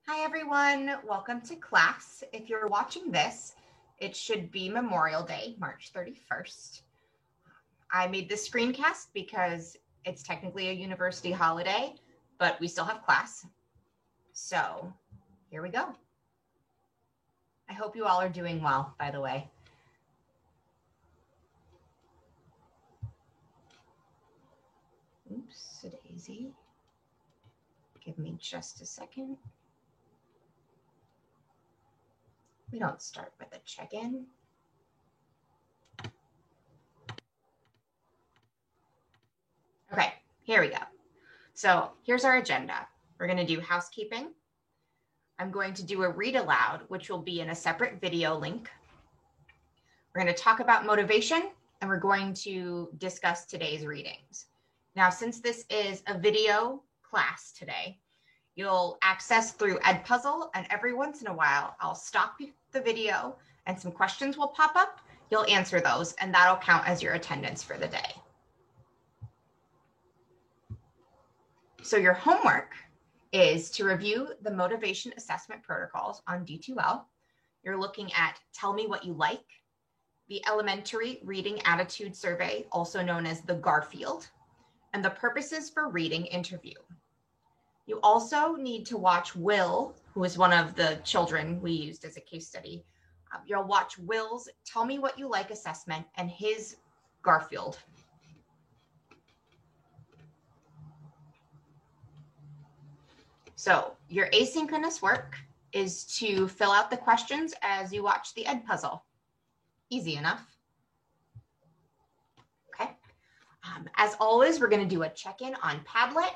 Hi everyone, welcome to class. If you're watching this, it should be Memorial Day, March 31st. I made this screencast because it's technically a university holiday, but we still have class. So here we go. I hope you all are doing well, by the way. Oops, a daisy. Give me just a second. We don't start with a check-in. Okay, here we go. So here's our agenda. We're going to do housekeeping. I'm going to do a read aloud, which will be in a separate video link. We're going to talk about motivation, and we're going to discuss today's readings. Now, since this is a video class today, you'll access through Edpuzzle, and every once in a while, I'll stop the video and some questions will pop up. You'll answer those, and that'll count as your attendance for the day. So your homework is to review the motivation assessment protocols on D2L. You're looking at Tell Me What You Like, the Elementary Reading Attitude Survey, also known as the Garfield, and the Purposes for Reading interview. You also need to watch Will, who is one of the children we used as a case study. You'll watch Will's Tell Me What You Like assessment and his Garfield. So your asynchronous work is to fill out the questions as you watch the Edpuzzle. Easy enough. Okay. As always, we're going to do a check-in on Padlet.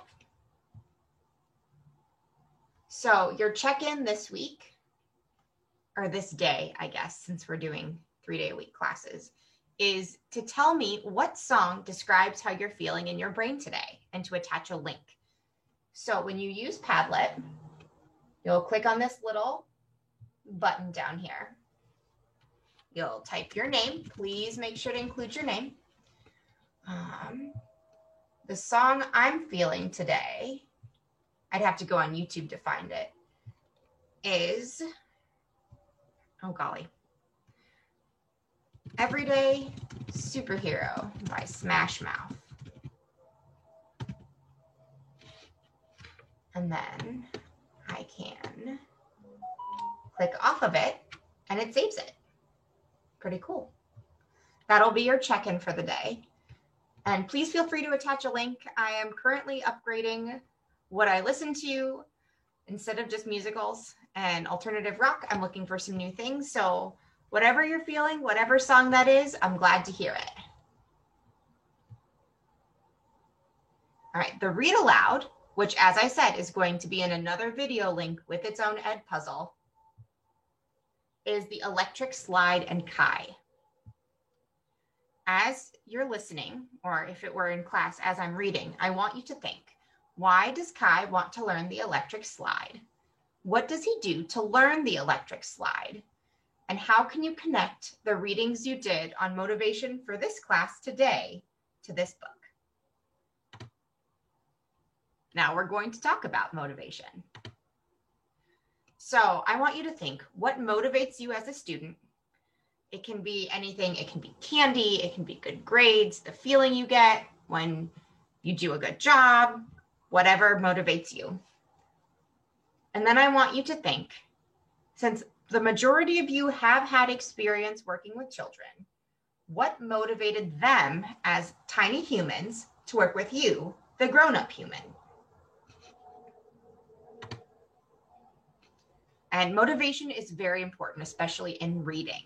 So your check-in this week, or this day, I guess, since we're doing 3-day-a-week classes, is to tell me what song describes how you're feeling in your brain today and to attach a link. So when you use Padlet, you'll click on this little button down here. You'll type your name. Please make sure to include your name. The song I'm feeling today, I'd have to go on YouTube to find it, is, oh golly, Everyday Superhero by Smash Mouth. And then I can click off of it and it saves it. Pretty cool. That'll be your check-in for the day. And please feel free to attach a link. I am currently upgrading what I listen to. Instead of just musicals and alternative rock, I'm looking for some new things. So whatever you're feeling, whatever song that is, I'm glad to hear it. All right, the read aloud, which, as I said, is going to be in another video link with its own Edpuzzle, is the Electric Slide and Kai. As you're listening, or if it were in class as I'm reading, I want you to think, why does Kai want to learn the electric slide? What does he do to learn the electric slide? And how can you connect the readings you did on motivation for this class today to this book? Now we're going to talk about motivation. So I want you to think, what motivates you as a student? It can be anything. It can be candy. It can be good grades, the feeling you get when you do a good job, whatever motivates you. And then I want you to think, since the majority of you have had experience working with children, what motivated them as tiny humans to work with you, the grown-up human? And motivation is very important, especially in reading.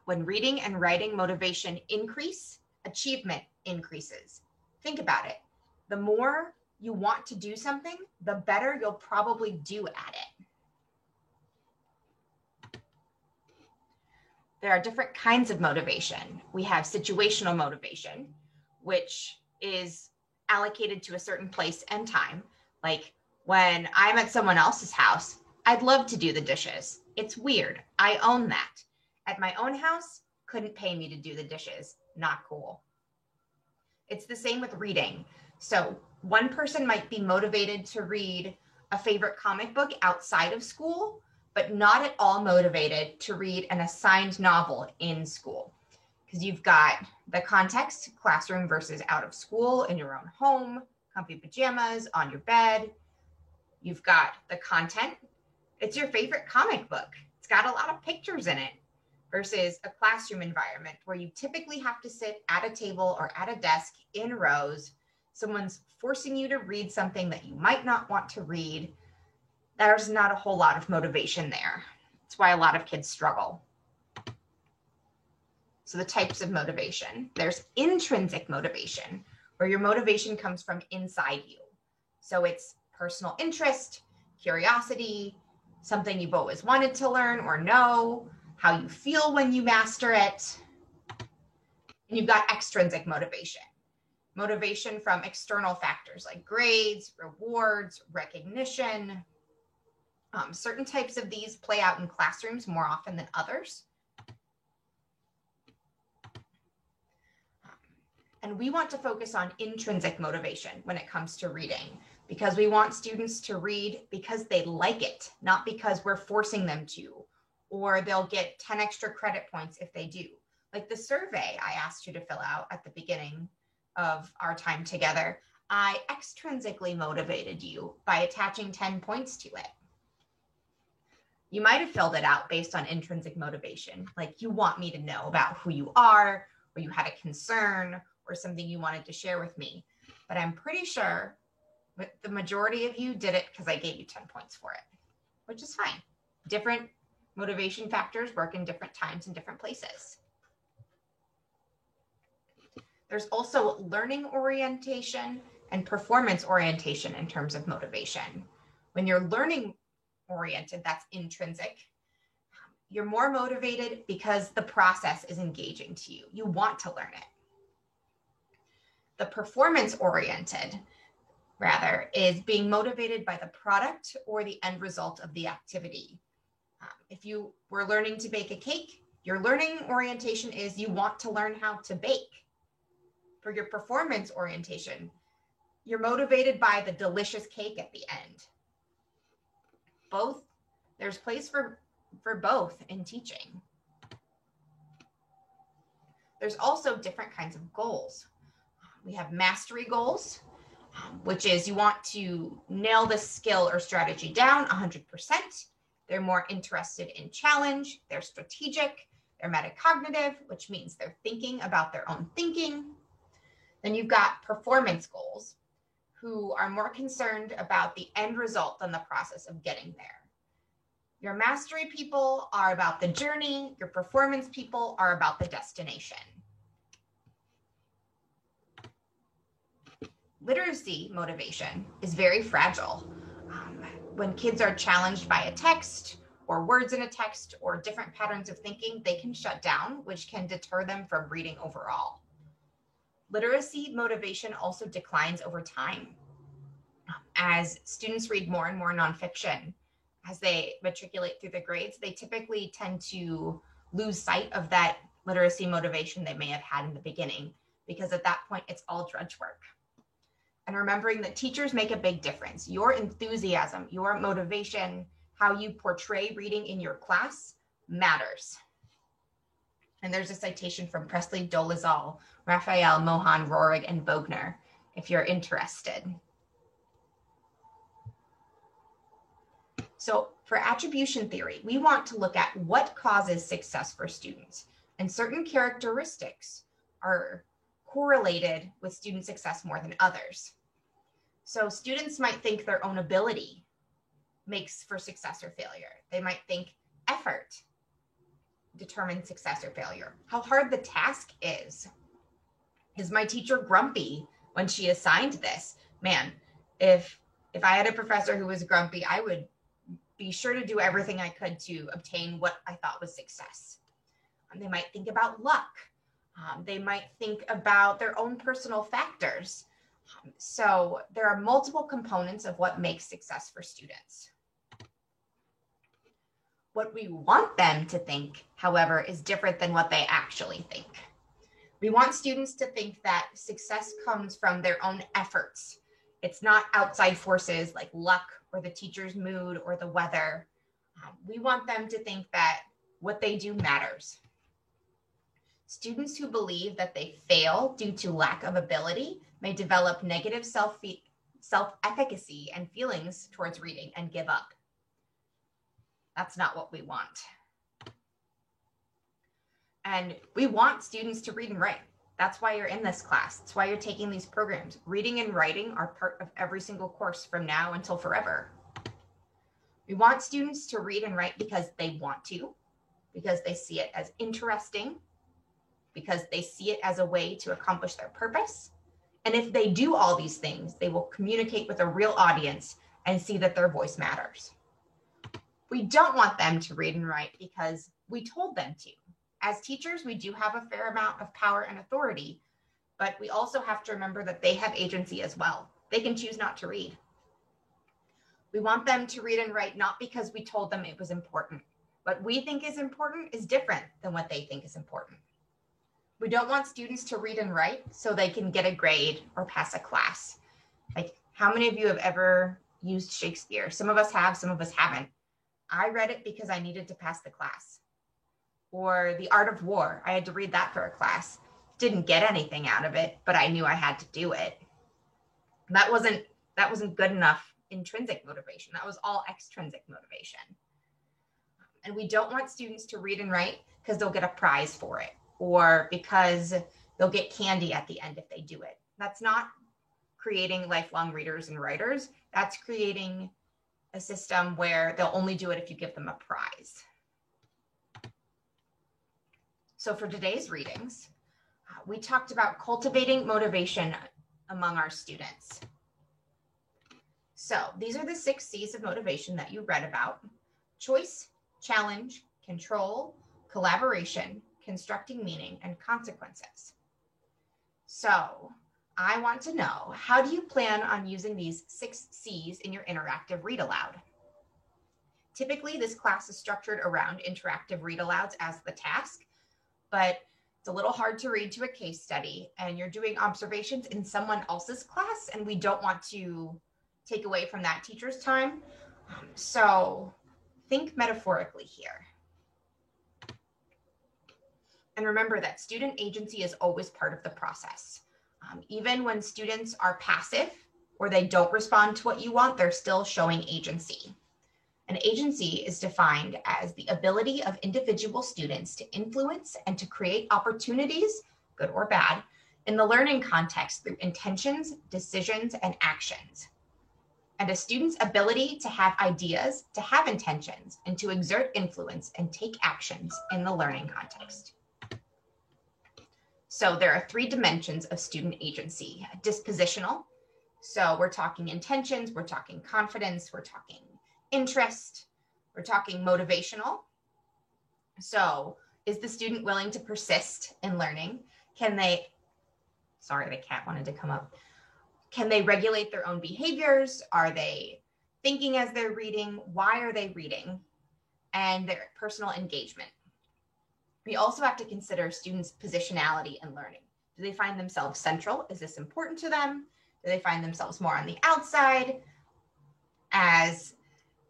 When reading and writing motivation increase, achievement increases. Think about it. The more you want to do something, the better you'll probably do at it. There are different kinds of motivation. We have situational motivation, which is allocated to a certain place and time. Like when I'm at someone else's house, I'd love to do the dishes. It's weird. I own that. At my own house, couldn't pay me to do the dishes. Not cool. It's the same with reading. So one person might be motivated to read a favorite comic book outside of school, but not at all motivated to read an assigned novel in school. Because you've got the context, classroom versus out of school, in your own home, comfy pajamas, on your bed. You've got the content. It's your favorite comic book. It's got a lot of pictures in it versus a classroom environment where you typically have to sit at a table or at a desk in rows. Someone's forcing you to read something that you might not want to read. There's not a whole lot of motivation there. That's why a lot of kids struggle. So the types of motivation. There's intrinsic motivation, where your motivation comes from inside you. So it's personal interest, curiosity, something you've always wanted to learn or know, how you feel when you master it. And you've got extrinsic motivation. Motivation from external factors like grades, rewards, recognition. Certain types of these play out in classrooms more often than others. And we want to focus on intrinsic motivation when it comes to reading, because we want students to read because they like it, not because we're forcing them to, or they'll get 10 extra credit points if they do. Like the survey I asked you to fill out at the beginning of our time together, I extrinsically motivated you by attaching 10 points to it. You might have filled it out based on intrinsic motivation, like you want me to know about who you are, or you had a concern, or something you wanted to share with me. But I'm pretty sure the majority of you did it because I gave you 10 points for it, which is fine. Different motivation factors work in different times and different places. There's also learning orientation and performance orientation in terms of motivation. When you're learning oriented, that's intrinsic. You're more motivated because the process is engaging to you. You want to learn it. The performance-oriented, rather, is being motivated by the product or the end result of the activity. If you were learning to bake a cake, your learning orientation is you want to learn how to bake. For your performance orientation, you're motivated by the delicious cake at the end. Both, there's place for both in teaching. There's also different kinds of goals. We have mastery goals, which is you want to nail the skill or strategy down 100%. They're more interested in challenge. They're strategic. They're metacognitive, which means they're thinking about their own thinking. Then you've got performance goals, who are more concerned about the end result than the process of getting there. Your mastery people are about the journey. Your performance people are about the destination. Literacy motivation is very fragile. When kids are challenged by a text or words in a text or different patterns of thinking, they can shut down, which can deter them from reading overall. Literacy motivation also declines over time. As students read more and more nonfiction, as they matriculate through the grades, they typically tend to lose sight of that literacy motivation they may have had in the beginning, because at that point, it's all drudge work. And remembering that teachers make a big difference. Your enthusiasm, your motivation, how you portray reading in your class matters. And there's a citation from Presley Dolezal, Raphael, Mohan, Roehrig, and Bogner, if you're interested. So for attribution theory, we want to look at what causes success for students. And certain characteristics are correlated with student success more than others. So students might think their own ability makes for success or failure. They might think effort determines success or failure. How hard the task is. Is my teacher grumpy when she assigned this? Man, if I had a professor who was grumpy, I would be sure to do everything I could to obtain what I thought was success. They might think about luck. They might think about their own personal factors. So there are multiple components of what makes success for students. What we want them to think, however, is different than what they actually think. We want students to think that success comes from their own efforts It's not outside forces like luck or the teacher's mood or the weather. We want them to think that what they do matters. Students who believe that they fail due to lack of ability may develop negative self-efficacy and feelings towards reading and give up. That's not what we want. And we want students to read and write. That's why you're in this class. That's why you're taking these programs. Reading and writing are part of every single course from now until forever. We want students to read and write because they want to, because they see it as interesting, because they see it as a way to accomplish their purpose. And if they do all these things, they will communicate with a real audience and see that their voice matters. We don't want them to read and write because we told them to. As teachers, we do have a fair amount of power and authority, but we also have to remember that they have agency as well. They can choose not to read. We want them to read and write not because we told them it was important. What we think is important is different than what they think is important. We don't want students to read and write so they can get a grade or pass a class. Like, how many of you have ever used Shakespeare? Some of us have, some of us haven't. I read it because I needed to pass the class. Or The Art of War. I had to read that for a class. Didn't get anything out of it, but I knew I had to do it. That wasn't good enough intrinsic motivation. That was all extrinsic motivation. And we don't want students to read and write because they'll get a prize for it, or because they'll get candy at the end if they do it. That's not creating lifelong readers and writers. That's creating a system where they'll only do it if you give them a prize. So for today's readings, we talked about cultivating motivation among our students. So these are the 6 C's of motivation that you read about: choice, challenge, control, collaboration, constructing meaning, and consequences. So I want to know, how do you plan on using these 6 C's in your interactive read aloud? Typically, this class is structured around interactive read alouds as the task, but it's a little hard to read to a case study, and you're doing observations in someone else's class, and we don't want to take away from that teacher's time. So think metaphorically here. And remember that student agency is always part of the process. Even when students are passive or they don't respond to what you want, they're still showing agency. And agency is defined as the ability of individual students to influence and to create opportunities, good or bad, in the learning context through intentions, decisions, and actions. And a student's ability to have ideas, to have intentions, and to exert influence and take actions in the learning context. So there are 3 dimensions of student agency: dispositional. So we're talking intentions, we're talking confidence, we're talking interest, we're talking motivational. So is the student willing to persist in learning? Sorry, the cat wanted to come up. Can they regulate their own behaviors? Are they thinking as they're reading? Why are they reading? And their personal engagement. We also have to consider students' positionality in learning. Do they find themselves central? Is this important to them? Do they find themselves more on the outside, as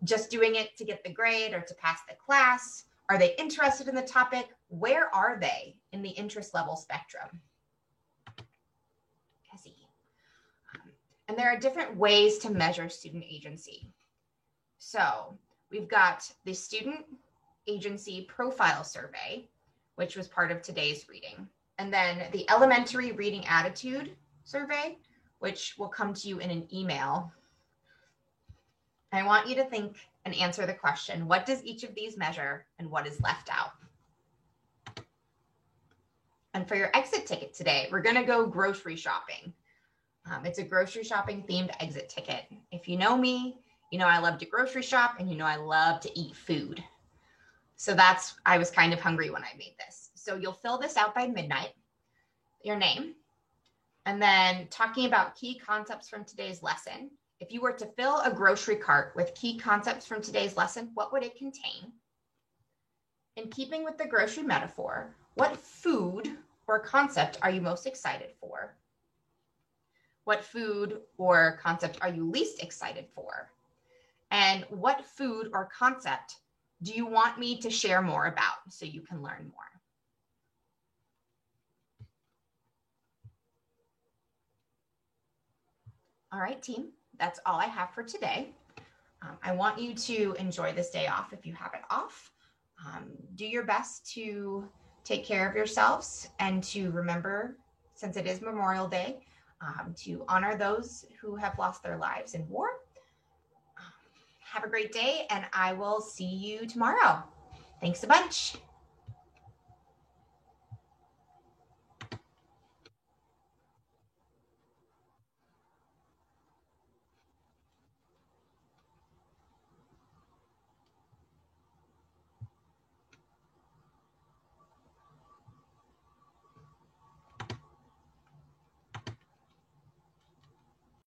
just doing it to get the grade or to pass the class? Are they interested in the topic? Where are they in the interest level spectrum? And there are different ways to measure student agency. So we've got the Student Agency Profile Survey, which was part of today's reading. And then the Elementary Reading Attitude Survey, which will come to you in an email. I want you to think and answer the question, what does each of these measure and what is left out? And for your exit ticket today, we're going to go grocery shopping. It's a grocery shopping themed exit ticket. If you know me, you know I love to grocery shop, and you know I love to eat food. So I was kind of hungry when I made this. So you'll fill this out by midnight, your name, and then talking about key concepts from today's lesson. If you were to fill a grocery cart with key concepts from today's lesson, what would it contain? In keeping with the grocery metaphor, what food or concept are you most excited for? What food or concept are you least excited for? And what food or concept do you want me to share more about so you can learn more? All right, team, that's all I have for today. I want you to enjoy this day off if you have it off. Do your best to take care of yourselves and to remember, since it is Memorial Day, to honor those who have lost their lives in war. Have a great day, and I will see you tomorrow. Thanks a bunch.